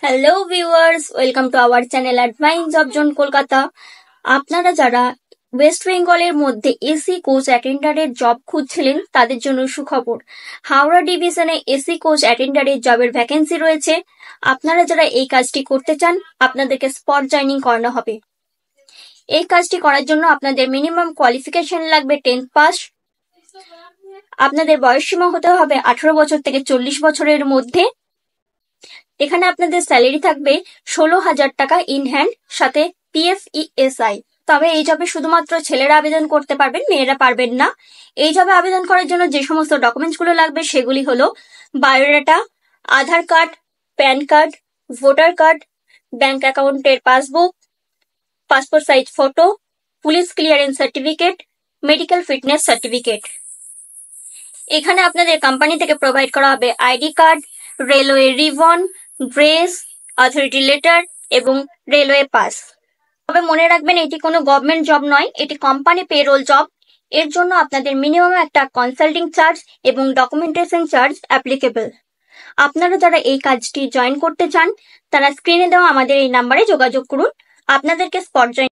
Hello viewers, welcome to our channel advice job zone Kolkata. আপনারা যারা West বেঙ্গলের মধ্যে এসি কোচ অ্যাটেন্ডারের জব খুঁজছিলেন তাদের জন্য সুখবর। হাওড়া ডিভিশনে এসি কোচ অ্যাটেন্ডারের জবের ভ্যাকেন্সি রয়েছে। আপনারা যারা এই কাজটি করতে চান আপনাদেরকে স্পট জয়নিং করানো হবে। এই কাজটি করার জন্য আপনাদের মিনিমাম কোয়ালিফিকেশন লাগবে 10th পাস। আপনাদের বয়সসীমা হতে হবে 18 বছর থেকে 40 বছরের মধ্যে। এখানে আপনাদের স্যালারি থাকবে 16,000 টাকা ইন হ্যান্ড, সাথে পিএফ ইএসআই। তবে এই জবে শুধুমাত্র ছেলেরা আবেদন করতে পারবেন, মেয়েরা পারবেন না। এই জবে আবেদন করার জন্য যে সমস্ত ডকুমেন্টস গুলো লাগবে সেগুলি হলো biodata, Aadhaar card, PAN card, voter card, bank অ্যাকাউন্টের passbook, passport size photo, police clearance certificate, medical fitness certificate. এখানে আপনাদের কোম্পানি থেকে প্রোভাইড করা হবে ID card, railway ribbon, dress, authority letter এবং রেলওয়ে পাস। তবে মনে রাখবেন এটি কোনো গভর্নমেন্ট জব নয়, এটি কোম্পানি পেরোল জব। এর জন্য আপনাদের মিনিমাম একটা কনসাল্টিং চার্জ এবং ডকুমেন্টেশন চার্জ অ্যাপ্লিকেবল। আপনারা যারা এই কাজটি জয়েন করতে চান তারা স্ক্রিনে দেওয়া আমাদের এই নাম্বারে যোগাযোগ করুন। আপনাদেরকে স্পট জয়েন